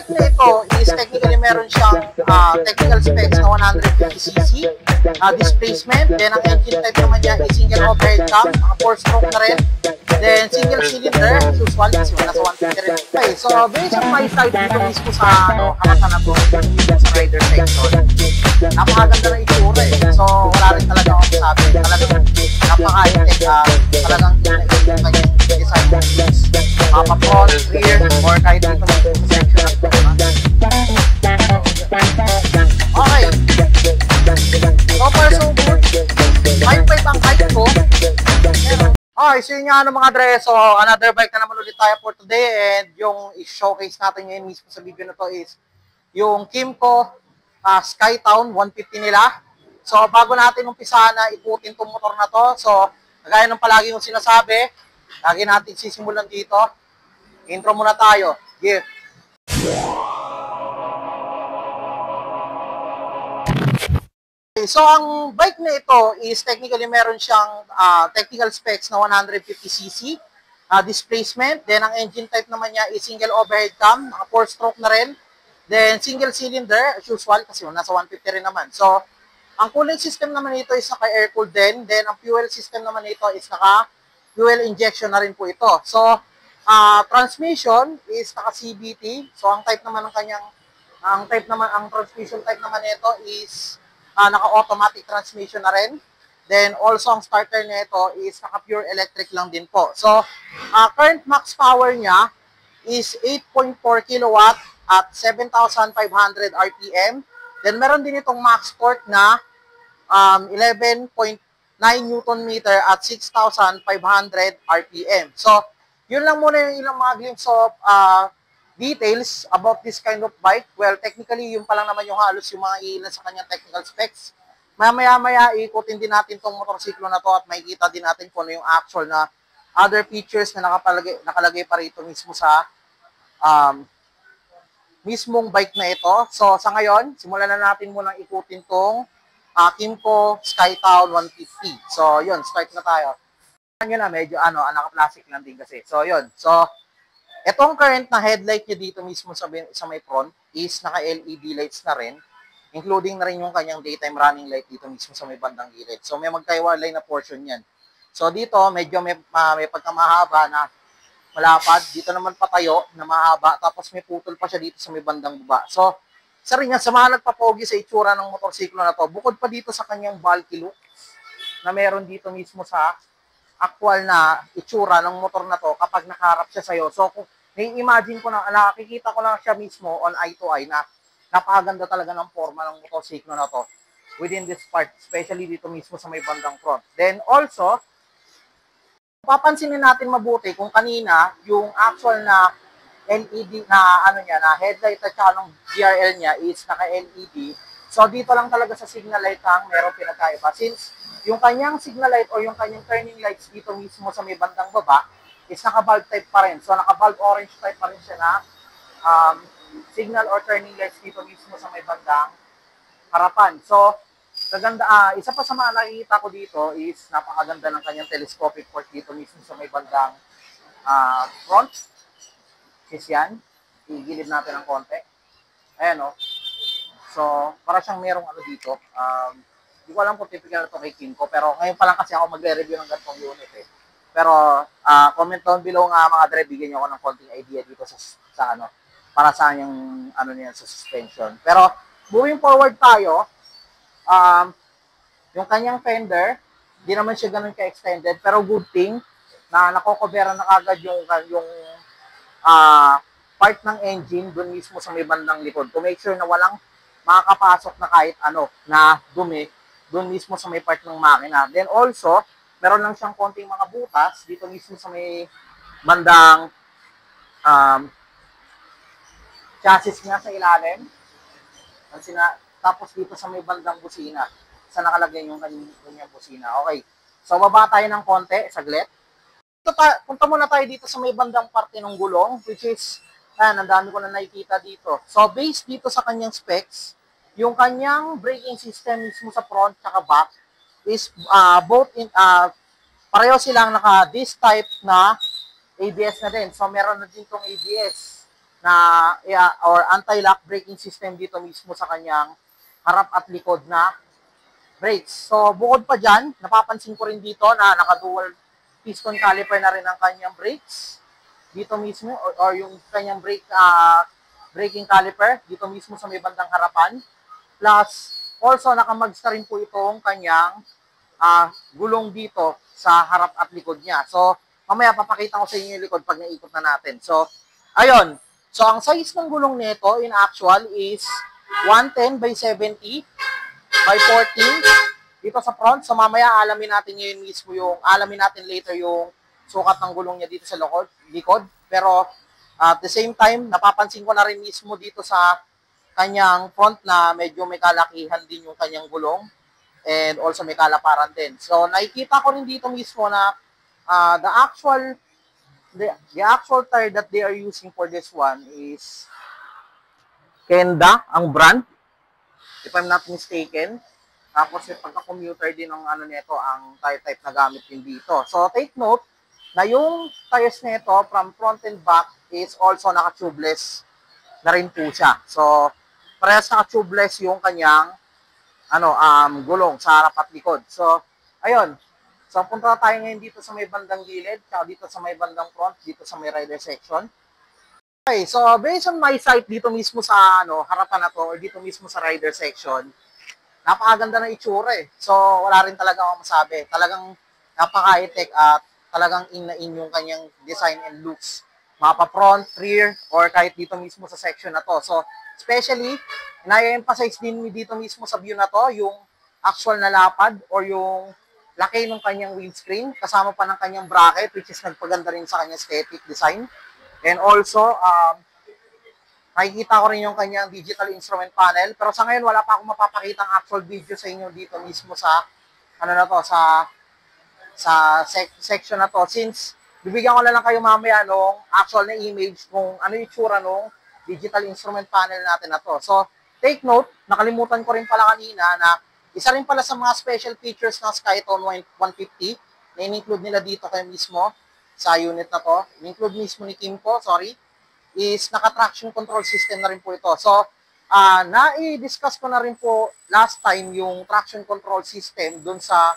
bike na ito is technically meron siyang technical specs na 150cc displacement. Then ang engine type naman niya is single overhead cam, 4-stroke na rin. Then single cylinder, as usual, kasi nasa 150 rin. Okay, so based on my side dito mismo sa harapan na sa rider section, napakaganda ng itsura eh. So wala rin talaga akong masabi. Talagang napaka-high-tech, talagang yung kanyang design is front, rear, or kahit dito sa section ng okay. So far so good. 5.5 ang height ko. Okay, so yun nga mga dre. So another bike na naman ulit tayo for today. And yung i-showcase natin ngayon mismo sa video na to is yung Kymco Skytown 150 nila. So bago natin umpisahan na ikutin tong motor na to. So kagaya ng palagi yung sinasabi, lagi natin sisimulan dito. Intro muna tayo. Give. Okay, so ang bike na ito is technically meron siyang technical specs na 150cc displacement. Then ang engine type naman niya is single overhead cam, 4-stroke na rin. Then single cylinder as usual kasi nasa 150 rin naman. So ang cooling system naman nito is naka-air-cooled din. Then ang fuel system naman nito is naka-fuel injection na rin po ito. So transmission is naka-CVT. So ang type naman ng kanyang ang transmission type naman nito is naka-automatic transmission na rin. Then also ang starter nito is naka-pure electric lang din po. So current max power niya is 8.4 kilowatt at 7,500 RPM. Then meron din itong max torque na 11.9 Newton meter at 6,500 RPM. So yun lang muna yung ilang mga glimpse of details about this kind of bike. Well, technically, yun pa lang naman yung halos yung mga ilan sa kanyang technical specs. Maya-maya, ikutin din natin tong motorsiklo na to at makikita din natin kung ano yung actual na other features na nakalagay pa rito mismo sa mismong bike na ito. So, sa ngayon, simulan na natin munang ikutin tong Kymco Skytown 150. So, yun, start na tayo. Yun na, medyo naka-plastic lang din kasi. So, yun. So, itong current na headlight niya dito mismo sa may front is naka-LED lights na rin, including na rin yung kanyang daytime running light dito mismo sa may bandang gilid. So, may magkaiwalay na portion yan. So, dito, medyo may pagkamahaba na malapad. Dito naman patayo na mahaba. Tapos, may putol pa siya dito sa may bandang baba. So, isa rin yan, sa mga nagpapogi sa itsura ng motorsiklo na to, bukod pa dito sa kanyang bulky look na meron dito mismo sa actual na itsura ng motor na to kapag nakaharap siya sa'yo. So, kung nai-imagine ko na, nakikita ko lang siya mismo on eye to eye na napakaganda talaga ng forma ng motorsiklo na to within this part, especially dito mismo sa may bandang front. Then also, papansinin natin mabuti kung kanina yung actual na LED na na headlight at saka ng GRL niya is naka-LED. So, dito lang talaga sa signal light ang meron pinagkaiba. Since yung kanyang signal light o yung kanyang turning lights dito mismo sa may bandang baba is naka-bulb type pa rin. So, naka-bulb orange type pa rin siya na signal or turning lights dito mismo sa may bandang harapan. So, isa pa sa mga nakikita ko dito is napakaganda ng kanyang telescopic port dito mismo sa may bandang front. Is yan. Igilid natin ng konti. Ayan o. So, para siyang merong dito. Hindi ko alam kung typical na ito kay Kymco, pero ngayon pa lang kasi ako magre-review ng ganitong unit eh. Pero, comment down below nga mga dre, bigyan nyo ako ng konting idea dito sa para saan yung niyan sa suspension. Pero, moving forward tayo, yung kanyang fender, di naman siya ganun ka-extended, pero good thing na nakokobera na kagad yung part ng engine dun mismo sa may bandang likod to make sure na walang makakapasok na kahit na dumi doon mismo sa may part ng makina. Then also, meron lang siyang konting mga butas dito mismo sa may bandang chassis niya sa ilalim. Tapos dito sa may bandang busina, sa nakalagay yung kanyang busina. Okay. So, baba tayo ng konti, saglit. Punta muna tayo dito sa may bandang parte ng gulong, which is, ang dami ko na nakikita dito. So, based dito sa kanyang specs, yung kanyang braking system mismo sa front at back is pareho silang naka this type na ABS na din. So, meron na din itong ABS. or anti-lock braking system dito mismo sa kanyang harap at likod na brakes. So, bukod pa dyan, napapansin ko rin dito na naka-dual piston caliper na rin ang kanyang brakes. Dito mismo, or yung kanyang braking caliper, dito mismo sa may bandang harapan. Plus, also, nakamagsta rin po itong kanyang gulong dito sa harap at likod niya. So, mamaya papakita ko sa inyo yung likod pag naikot na natin. So, ayun. So, ang size ng gulong nito in actual is 110 by 70 by 14 dito sa front. So, mamaya alamin natin later yung sukat ng gulong niya dito sa likod. Pero, at the same time, napapansin ko na rin mismo dito sa kanyang front na medyo may kalakihan din yung kanyang gulong. And also may kalaparan din. So, nakikita ko rin dito mismo na the actual tire that they are using for this one is Kenda, ang brand, if I'm not mistaken. Tapos yung pagka-commuter din ng nito, ang tire type na gamit din dito. So, take note na yung tires nito from front and back is also naka-tubeless na rin po siya. So, parehas naka-tubeless yung kanyang gulong sa harap at likod. So, ayun. So, punta tayo ngayon dito sa may bandang gilid, tsaka dito sa may bandang front, dito sa may rider section. Okay, so based on my sight dito mismo sa harapan na to, or dito mismo sa rider section, napakaganda ng itsura eh. So, wala rin talaga akong masabi. Talagang napaka-high-tech at talagang in na in yung kanyang design and looks. Mapa front, rear, or kahit dito mismo sa section na to. So, especially, na-emphasize din dito mismo sa view na to, yung actual na lapad or yung laki ng kanyang windscreen, kasama pa ng kanyang bracket, which is nagpaganda rin sa kanyang aesthetic design. And also, nakikita ko rin yung kanyang digital instrument panel. Pero sa ngayon, wala pa akong mapapakita ang actual video sa inyo dito mismo sa, section na to. Since, bibigyan ko na lang kayo mamaya nung actual na image kung ano yung tsura nung digital instrument panel natin na to. So, take note, nakalimutan ko rin pala kanina na isa rin pala sa mga special features ng Skytone 150 na in-include nila dito kayo mismo sa unit na to. In-include mismo ni Kimco, is naka-traction control system na rin po ito. So, na-i-discuss ko na rin po last time yung traction control system dun sa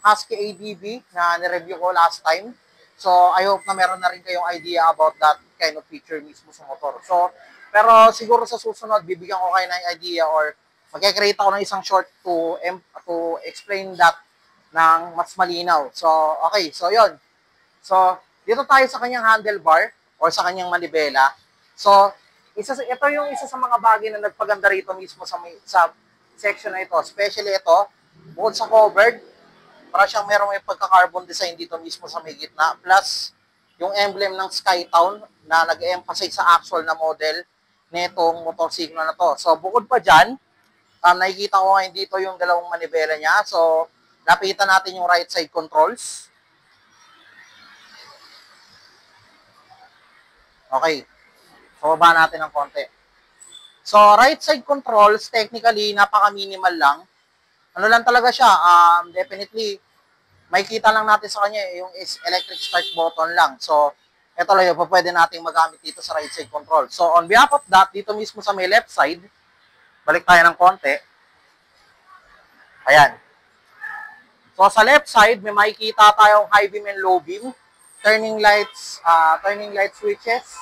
Husky ADB na nireview ko last time. So, I hope na meron na rin kayong idea about that kind of feature mismo sa motor. So, pero siguro sa susunod, bibigyan ko kayo ng idea or mag-create ako ng isang short to explain that ng mas malinaw. So, okay. So, yon. So, dito tayo sa kanyang handlebar or sa kanyang manibela. So, ito yung isa sa mga bagay na nagpaganda rito mismo sa section na ito. Especially ito, bukod sa covered, para siyang merong may pagka-carbon design dito mismo sa may gitna. Plus, yung emblem ng Skytown na nag-emphasize sa actual na model nitong motorsiklo na to. So, bukod pa dyan, nakikita ko ngayon dito yung dalawang manibela niya. So, lapitan natin yung right side controls. Okay. So, baba natin ng konti. So, right side controls, technically, napaka-minimal lang. Ano lang talaga siya, definitely, makikita lang natin sa kanya yung electric start button lang. So, ito lang yung pwede natin magamit dito sa right side control. So, on behalf of that, dito mismo sa may left side, balik tayo ng konti. Ayan. So, sa left side, may makikita tayong high beam and low beam, turning light switches.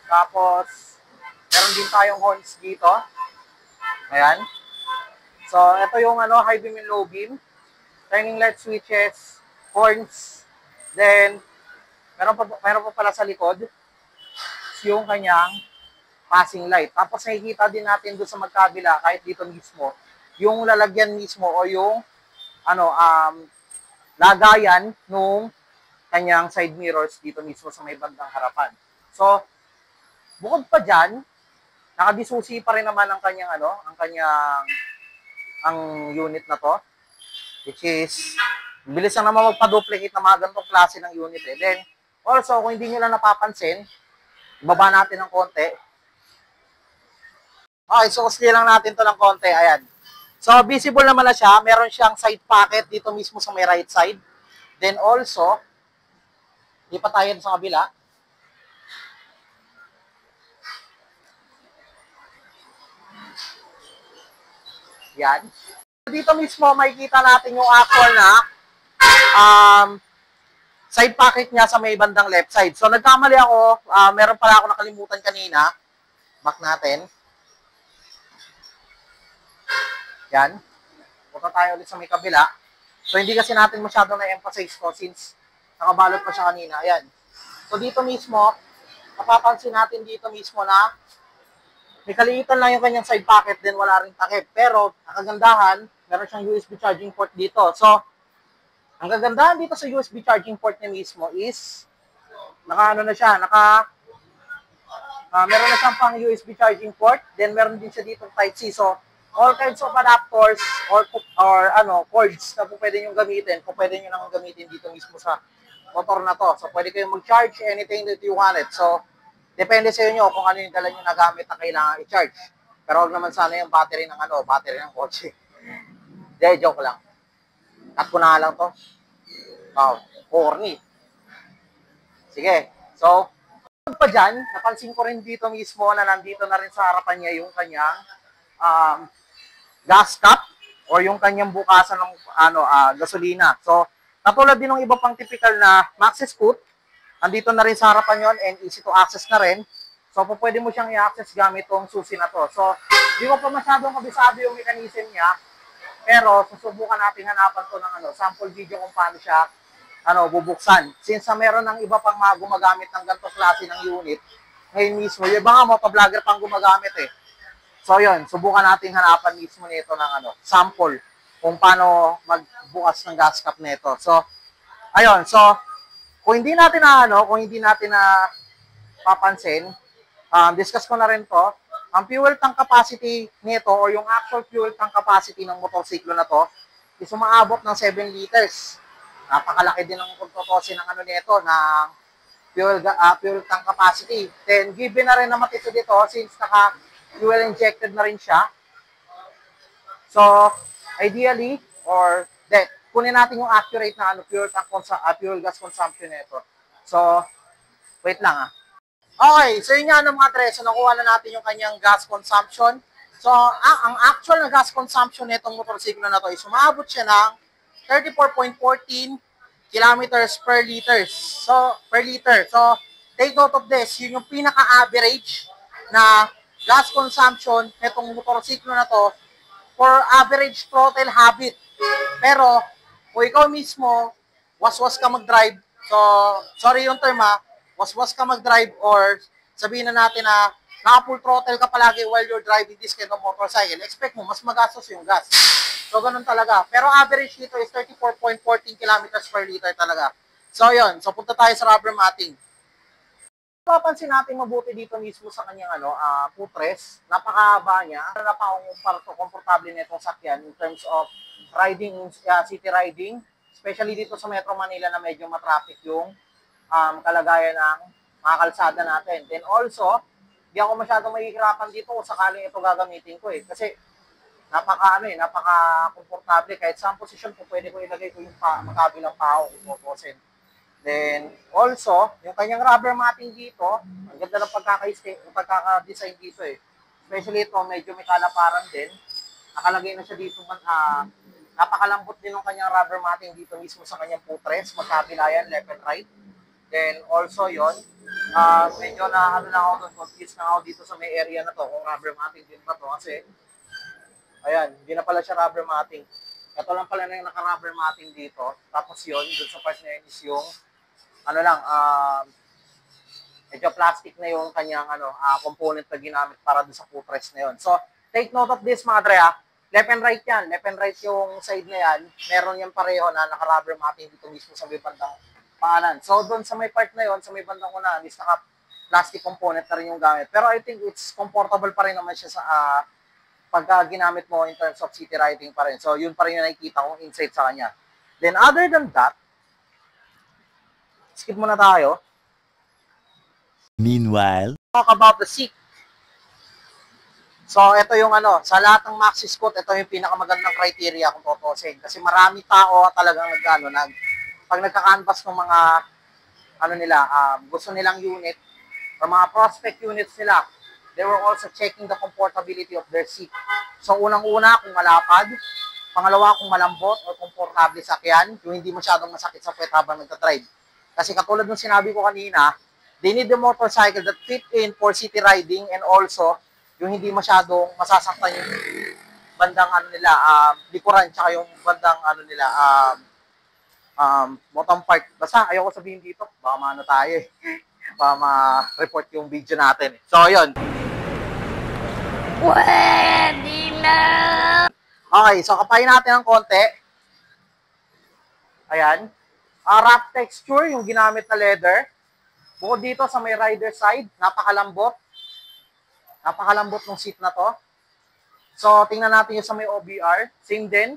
Tapos, meron din tayong horns dito. Ayan. So, ito yung high beam and low beam, turning light switches, horns. Then, meron pa pala sa likod yung kanyang passing light. Tapos nakikita din natin doon sa magkabila, kahit dito mismo, yung lalagyan mismo o yung lagayan nung kanyang side mirrors dito mismo sa may bandang harapan. So, bukod pa dyan, nakadisusi pa rin naman ang kanyang ang unit na to, which is bilis lang naman magpa-duplicate ng mga ganitong klase ng unit eh. Then, also, kung hindi nyo lang napapansin, ibaba natin ng konti. Okay, so clear lang natin to ng konti. Ayan. So, visible naman na siya. Meron siyang side pocket dito mismo sa may right side. Then also, di pa tayo sa kabila. Yan. Dito mismo, makikita natin yung actual na side pocket niya sa may bandang left side. So, nagkamali ako. Meron pala ako nakalimutan kanina. Back natin. Yan. Punta tayo ulit sa may kabila. So, hindi kasi natin masyadong na-emphasize ko since nakabalot pa siya kanina. Ayan. So, dito mismo, mapapansin natin dito mismo na may kaliitan lang yung kanyang side pocket, then wala rin takip. Pero, ang kagandahan, meron siyang USB charging port dito. So, ang kagandahan dito sa USB charging port niya mismo is, meron na siyang pang USB charging port, then meron din siya dito Type-C. So, all kinds of adapters or cords na po pwede nyo gamitin, po pwede nyo nang gamitin dito mismo sa motor na to. So, pwede kayong mag-charge anything that you want it. So, depende sa inyo kung ano yung dala nyo na gamit na kailangan i-charge. Pero huwag naman sana yung battery ng kotse. Hindi, joke lang. Cut ko na lang to. Wow, corny. Sige. So, pa dyan, napansin ko rin dito mismo na nandito na rin sa harapan niya yung kanyang gas cap or yung kanyang bukasan ng gasolina. So, katulad din ng iba pang typical na Maxi Scoot, nandito na rin sa harapan yon and easy to access na rin. So, pwede mo siyang i-access gamit tong susi na to. So, di ko pa masyadong kabisado yung mechanism niya, pero susubukan natin hanapan to ng sample video kung paano siya bubuksan. Since meron ng iba pang mga gumagamit ng ganitong klase ng unit, ngayon mismo, yung iba nga motovlogger pang gumagamit eh. So yun, subukan natin hanapan mismo nito ng sample kung paano magbukas ng gas cap nito. So, ayun, so kung hindi natin papansin, discuss ko na rin to, ang fuel tank capacity nito or yung actual fuel tank capacity ng motorsiklo na to is umaabot ng 7 liters. Napakalaki din ng pagtotosin ng nito, ng fuel tank capacity. Then, given na rin na matito dito since naka-fuel injected na rin siya. So, ideally, kunin natin yung accurate na fuel gas consumption nito. So, wait lang Okay, so yun nga mga tre, so nakuha na natin yung kanyang gas consumption. So, ang actual na gas consumption nitong motorsiklo na to is umabot siya ng 34.14 kilometers per liter. So, take note of this. Yun yung pinaka-average na gas consumption nitong motorsiklo na to for average throttle habit. Pero, kung ikaw mismo, waswas ka mag-drive, so, sorry yung term waswas ka mag-drive or sabihin na natin na naka-full throttle ka palagi while you're driving this kind of motorcycle, expect mo, mas magastos yung gas. So, ganun talaga. Pero average dito is 34.14 kilometers per liter talaga. So, yun. So, punta tayo sa rubber matting. Papansin natin mabuti dito mismo sa kanyang footrest. Napakahaba niya. Napaka-komportable nitong sakyan in terms of riding, city riding. Especially dito sa Metro Manila na medyo matraffic yung kalagayan ng mga kalsada natin. Then also, di ako masyadong mahihirapan dito kung sakaling ito gagamitin ko eh. Kasi napaka-komportable. Kahit sa posisyon ko, pwede ko ilagay ko yung magkabilang pao kung pupusin. Then, also, yung kanyang rubber matting dito, ang ganda ng pagkaka-design dito eh. Especially ito, medyo may kalaparan din. Nakalagay na siya dito, napakalambot din ng kanyang rubber matting dito mismo sa kanyang footrest. Magkabila yan, left and right. Then, also yon medyo na confused na ako dito sa may area na to, kung rubber matting din ba to, kasi ayan, hindi na pala siya rubber matting. Ito lang pala na yung naka-rubber matting dito. Tapos yun, dun sa part na yun is yung, medyo plastic na yung kanyang component na ginamit para dun sa footrest na yun. So, take note of this mga Dre. Left and right yan. Left and right yung side na yan. Meron yan pareho na naka-rubber matting dito mismo sa may bandang paanan. So, dun sa may part na yun, sa may bandang unahan, is naka-plastic component na rin yung gamit. Pero I think it's comfortable pa rin naman siya sa pagka ginamit mo in terms of city riding pa rin. So, yun pa rin yung nakikita kong insight sa kanya. Then, other than that, skip muna tayo. Meanwhile, talk about the seat. So, ito yung sa lahat ng Maxi Scoot, ito yung pinakamagandang criteria kung tutusin. Kasi marami tao talagang pag nagka-canvas ng mga, gusto nilang unit, or mga prospect units nila, they were also checking the comfortability of their seat. So, unang-una, kung malapad. Pangalawa, kung malambot o komportable sakyan, yung hindi masyadong masakit sa puwet habang nagta-drive. Kasi katulad ng sinabi ko kanina, they need a motorcycle that fit in for city riding and also yung hindi masyadong masasaktan yung bandang likuran tsaka yung bandang bottom part. Basta ayoko sabihin dito, baka maano tayo eh. Baka ma-report yung video natin. So, yun. Pwede na! Okay, so kapain natin ng konti. Ayan. Wrap texture, yung ginamit na leather. Bukod dito sa may rider side, napakalambot. Napakalambot ng seat na to. So, tingnan natin yung sa may OBR. Same din.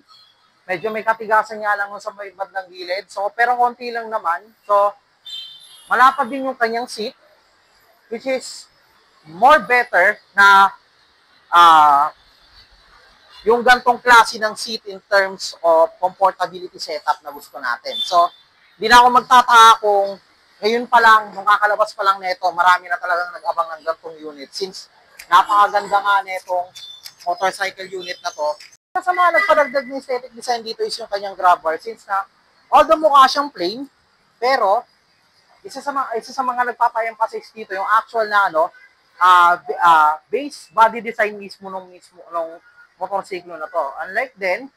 Medyo may katigasan nga lang sa may bandang gilid. So, pero konti lang naman. So, malapad din yung kanyang seat. Which is more better na yung gantong klase ng seat in terms of comfortability setup na gusto natin. So, hindi na ako magtataka kung ngayon pa lang, nung kakalabas pa lang nito, marami na talagang nag-abang ng gantong unit. Since napakaganda nga netong motorcycle unit na to. Sa mga nagpadagdag ng aesthetic design dito is yung kanyang grab bar. Since na, although mukha siyang plain, pero isa sa mga nagpapa-emphasize dito yung actual na base body design mismo nung motorsiklo na to. Unlike din,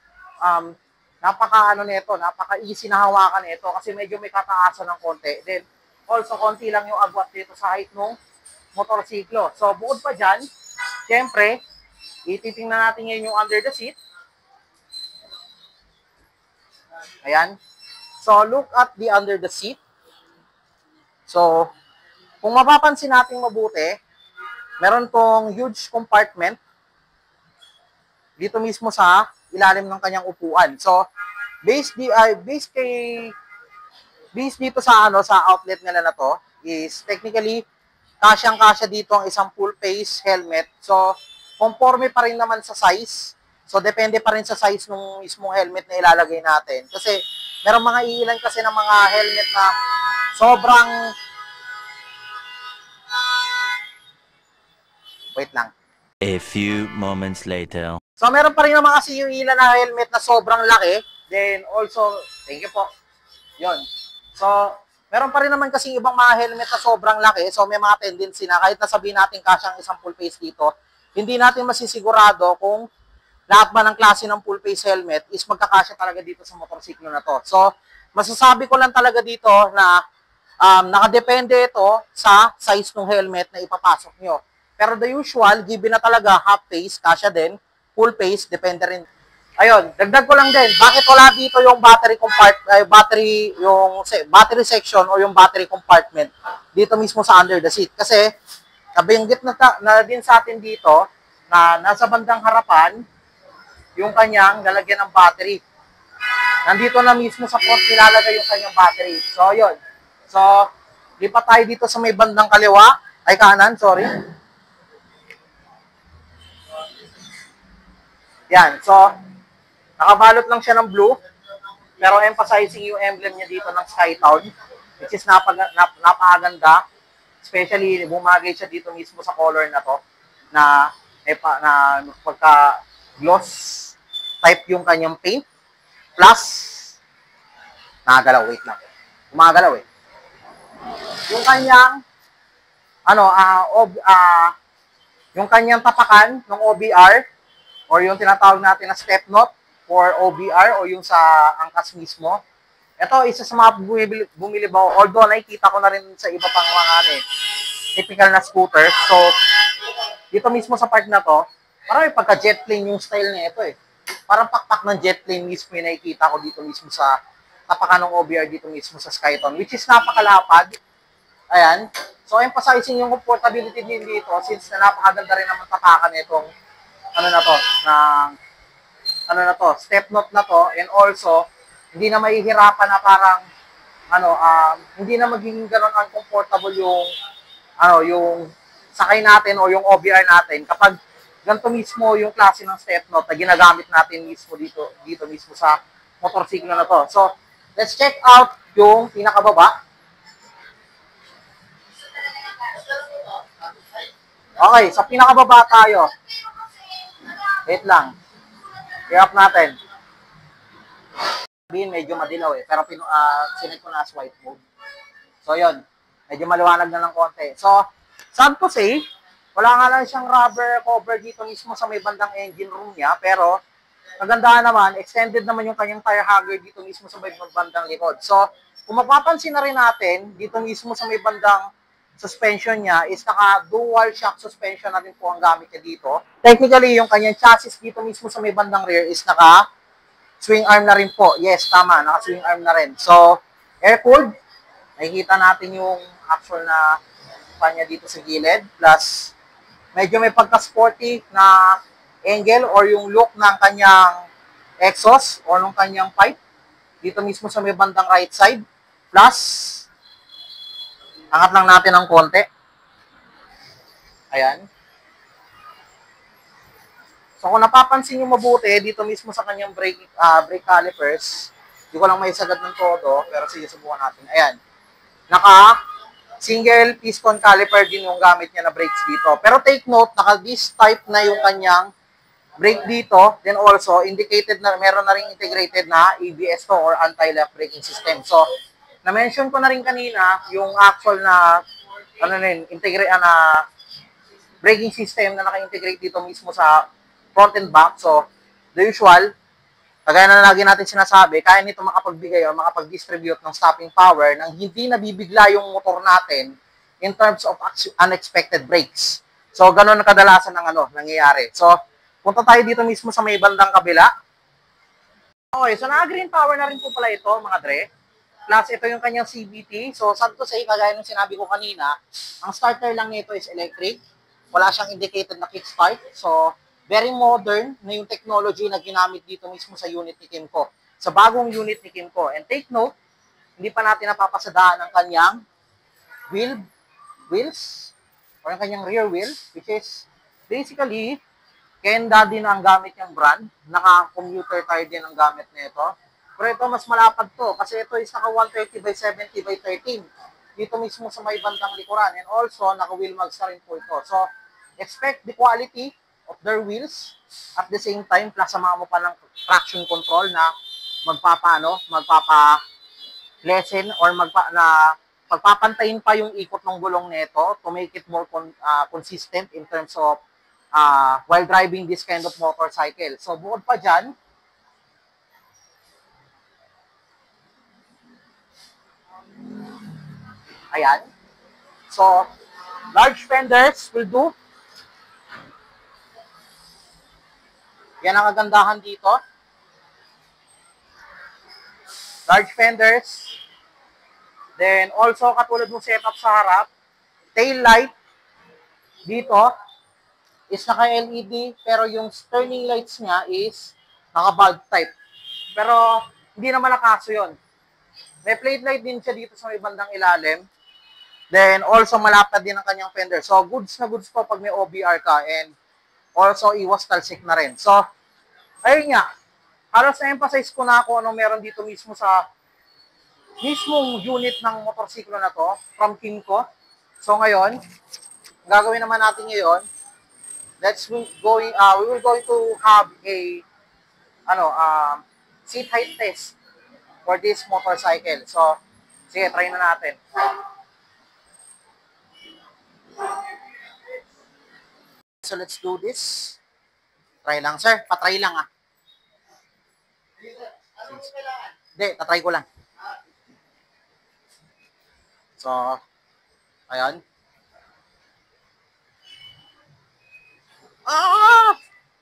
napaka-easy na hawakan nito kasi medyo may kataasan ng konti. Then, also, konti lang yung agwat dito sa height ng motorsiklo. So, bukod pa dyan, syempre, ititingnan natin ngayon yung under the seat. Ayan. So, look at the under the seat. So, kung mapapansin natin mabuti, meron tong huge compartment dito mismo sa ilalim ng kanyang upuan. So, based dito sa outlet nila na to is technically kasyang-kasya dito ang isang full face helmet. So, conforme pa rin naman sa size. So, depende pa rin sa size ng mismong helmet na ilalagay natin. Kasi, merong mga iilan kasi ng mga helmet na sobrang wait lang. A few moments later. So, meron pa rin naman kasi yung ilan na helmet na sobrang laki. Then, also, thank you po. Yun. So, meron pa rin naman kasi ibang mga helmet na sobrang laki. So, may mga tendency na kahit nasabihin natin kasyang isang full face dito, hindi natin masisigurado kung lahat ba ng klase ng full face helmet is magkakasya talaga dito sa motorsiklo na to. So, masasabi ko lang talaga dito na nakadepende ito sa size ng helmet na ipapasok nyo. Pero the usual, given na talaga half face, kasya din, full face, depende rin. Ayun, dagdag ko lang din, bakit wala dito yung battery section o yung battery compartment dito mismo sa under the seat? Kasi, nabanggit na din sa atin dito na nasa bandang harapan yung kanyang lalagyan ng battery. Nandito na mismo sa port nilalagay yung kanyang battery. So, yun. So, lipat tayo dito sa may bandang kaliwa, ay kanan, sorry. Yan, so, nakabalot lang siya ng blue, pero emphasizing yung emblem niya dito ng Skytown, which is napakaganda. Especially, bumagay siya dito mismo sa color na to, na pagka-gloss type yung kanyang paint, plus, nakagalaw, wait lang. Gumagalaw eh. Yung kanyang, yung kanyang tapakan ng OBR, or yung tinatawag natin na step knot for OBR o yung sa angkas mismo. Ito, isa sa mga bumili ba, although nakikita ko na rin sa iba pang mga typical na scooter. So, dito mismo sa part na to, parang pagka jet plane yung style niya ito eh. Parang pakpak ng jet plane mismo yung nakikita ko dito mismo sa tapakan ng OBR dito mismo sa Skytown, which is napakalapad. Ayan. So, emphasizing yung comfortability din dito since na napakaganda rin naman tapakan itong step knot na to, and also hindi na mahihirapan na parang hindi na magiging ganoon uncomfortable yung yung sakay natin o yung OBR natin kapag ganito mismo yung klase ng step knot na ginagamit natin mismo dito mismo sa motorsiklo na to. So, let's check out yung pinakababa. Okay, sa pinakababa tayo. Wait lang. I-up natin. Sabihin, medyo madilaw eh. Pero sinit ko na as white mode. So, yun. Medyo maliwanag na ng konti. So, sad to say, wala nga lang siyang rubber cover dito mismo sa may bandang engine room niya. Pero, maganda naman, extended naman yung kanyang tire hugger dito mismo sa may bandang likod. So, kung mapapansin na rin natin, dito mismo sa may bandang suspension niya is naka-dual shock suspension na rin po ang gamit niya dito. Technically, yung kanyang chassis dito mismo sa may bandang rear is naka-swing arm na rin po. Yes, tama, naka-swing arm na rin. So, air-cooled. Nakikita natin yung actual na kanya dito sa gilid. Plus, medyo may pagka-sporty na angle or yung look ng kanyang exhaust or ng kanyang pipe dito mismo sa may bandang right side. Plus, angat lang natin ng konti. Ayan. So kung napapansin nyo mabuti, dito mismo sa kanyang brake calipers, hindi ko lang may sagad ng todo, pero sige, subukan natin. Ayan. Naka-single piston caliper din yung gamit niya na brakes dito. Pero take note, naka-this type na yung kanyang brake dito. Then also, indicated na meron na rin integrated na ABS to or anti-left braking system. So, na-mention ko na rin kanina yung actual na braking system na naka-integrate dito mismo sa front and back. So, the usual, kagaya na lagi natin sinasabi, kaya nito makapagbigay o makapag-distribute ng stopping power nang hindi nabibigla yung motor natin in terms of unexpected brakes. So, ganun na kadalasan ng nangyayari. So, punta tayo dito mismo sa may bandang kabila. Okay, so naka-green power na rin po pala ito, mga dre. Plus, ito yung kanyang CVT. So, sad to say, kagaya ng sinabi ko kanina, ang starter lang nito is electric. Wala siyang indicated na kickstart. So, very modern na yung technology na ginamit dito mismo sa unit ni Kymco. Sa bagong unit ni Kymco. And take note, hindi pa natin napapasadaan ang kanyang wheels or ang kanyang rear wheel, which is basically, Kenda din ang gamit niyang brand. Naka-commuter tire din ang gamit nito. Pero ito, mas malapad to. Kasi ito is naka 130 by 70 by 13. Dito mismo sa may bandang likuran. And also, naka-wheel mags na rin po ito. So, expect the quality of their wheels. At the same time, plus sama mo pa ng traction control na magpapa-lessen or pagpapantayin pa yung ikot ng gulong nito to make it more consistent in terms of while driving this kind of motorcycle. So, bukod pa dyan, ayan. So, large fenders will do. Yan ang kagandahan dito. Large fenders. Then, also, katulad ng setup sa harap, tail light dito is naka-LED, pero yung turning lights niya is naka-bulb type. Pero, hindi naman nakaso yun. May plate light din siya dito sa may bandang ilalim. Then, also, malapad din ang kanyang fender. So, goods na goods po pag may OBR ka. And, also, iwas talsik na rin. So, ayun nga. Halos na-emphasize ko na kung anong meron dito mismo sa mismong unit ng motorsiklo na to from Kymco. So, ngayon, gagawin naman natin ngayon, we will going to have a seat height test for this motorcycle. So, sige, try na natin. So, let's do this. Try lang, sir. Patry lang, ah. Hindi, tatry ko lang. So, ayan.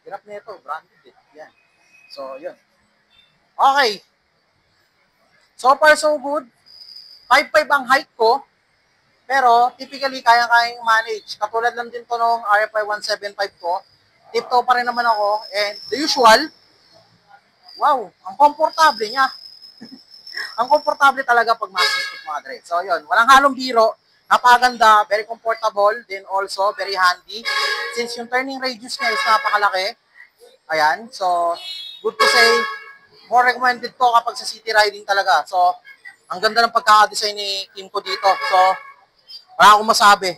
Hirap na ito. Branded it. Yan. So, yun. Okay. So far, so good. 5'5" ang height ko. Pero, typically, kaya-kayang manage. Katulad lang din to nung RFI 175 ko. Tiptoe pa rin naman ako. And the usual, wow, ang komportable niya. Ang komportable talaga pag masusot mga dre. So, yun. Walang halong biro. Napaganda. Very comfortable. Then also, very handy. Since yung turning radius niya is napakalaki. Ayan. So, good to say, more recommended to kapag sa city riding talaga. So, ang ganda ng pagkaka-design ni Kymco dito. So, wala akong masabi.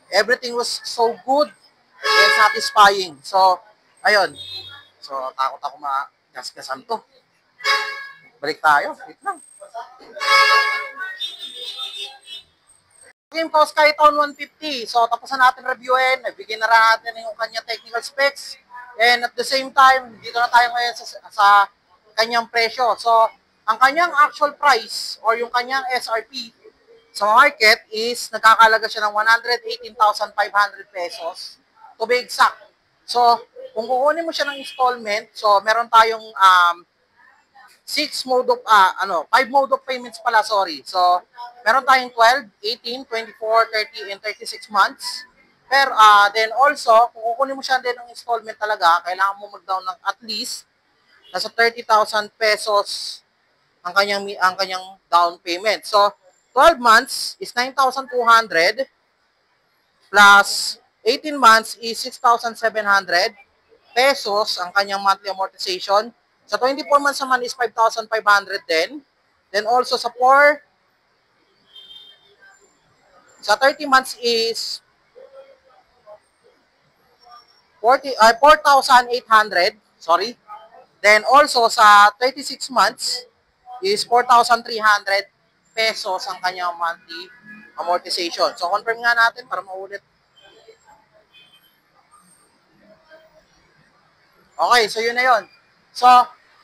Everything was so good and satisfying. So, Ayun. So, takot ako ma-gasgasan to. Balik tayo. Wait lang. Kimco Skytown 150. So, tapos na natin reviewin. Nagbigay na rin natin yung kanya technical specs. And at the same time, dito na tayo ngayon sa kanyang presyo. So, ang kanyang actual price or yung kanyang SRP sa market is nagkakalaga siya ng 118,500 pesos to be exact. So, kung kukunin mo siya ng installment, so meron tayong 5 mode of payments pala, sorry. So, meron tayong 12, 18, 24, 30, and 36 months. Pero, then also, kung kukunin mo siya din ng installment talaga, kailangan mo mag-down ng at least nasa 30,000 pesos ang kanyang down payment. So, 12 months is 9,200 plus 18 months is 6,700 pesos ang kanyang monthly amortization. Sa 24 months naman is 5,500 din. Then also sa 30 months is 4,800. Sorry. Then also sa 36 months is 4,300 pesos ang kanyang monthly amortization. So confirm nga natin para maulit. Okay, so yun na yun. So,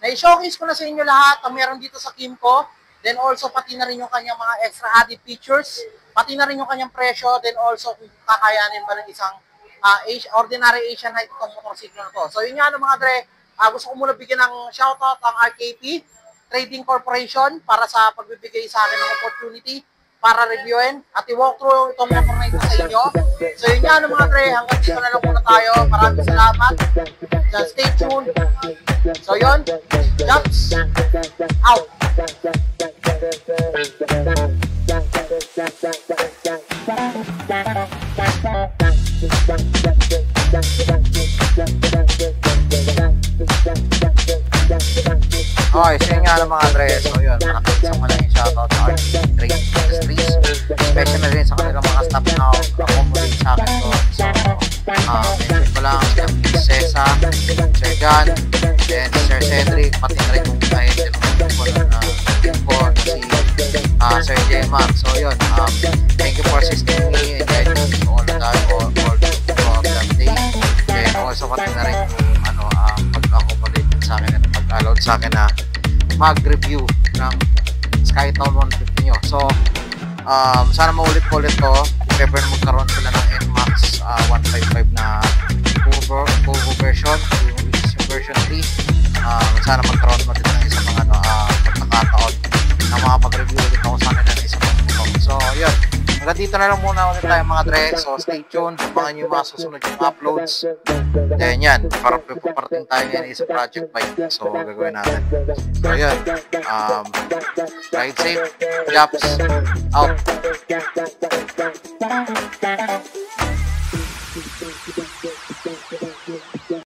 na-showcase ko na sa inyo lahat ang meron dito sa Kimco. Then also, pati na rin yung kanyang mga extra added features. Pati na rin yung kanyang presyo. Then also, kung kakayanin ba ng isang ordinary Asian height itong motorsiklo na to. So, yun nga mga dre. Gusto ko muna bigyan ng shoutout ang RKP Trading Corporation para sa pagbibigay sa akin ng opportunity para reviewin at i-walk through itong motor na ito sa inyo. So yun nga mga dre, hanggang dito na lang muna tayo. Maraming salamat. So stay tuned. So yun, Jumps out. Okay, so yun nga mga dre. So yun, isang malaking shoutout sa RKP Trading Industries. Especially na rin sa kanilang mga staff na accommodate sa akin to. So, mention ko lang si Ms. Cesa, Sir John, then Sir Cedric, pati na rin yung kahit si Sir J. Mac. So yun, thank you for assisting me and guiding me all that day. And also pati na rin yung pag-accommodate sa akin at pag-allowed sa akin na mag-review ng Skytown 150 nyo. So, sana maulit-ulit to. If ever magkaroon sila ng NMAX 155 na turbo version, which is yung version 3, sana magkaroon mo din ng isang mga pagkakataon na makapag-review ulit ako sa kanila ng isang mga. So, yun. Hanggang dito na lang muna ulit tayo mga dre. So, stay tuned. Abangan nyo yung mga susunod yung uploads. Then yan, para paparating tayo yan sa project bike. So, gagawin natin. So, yun. Ride safe. Jobs out.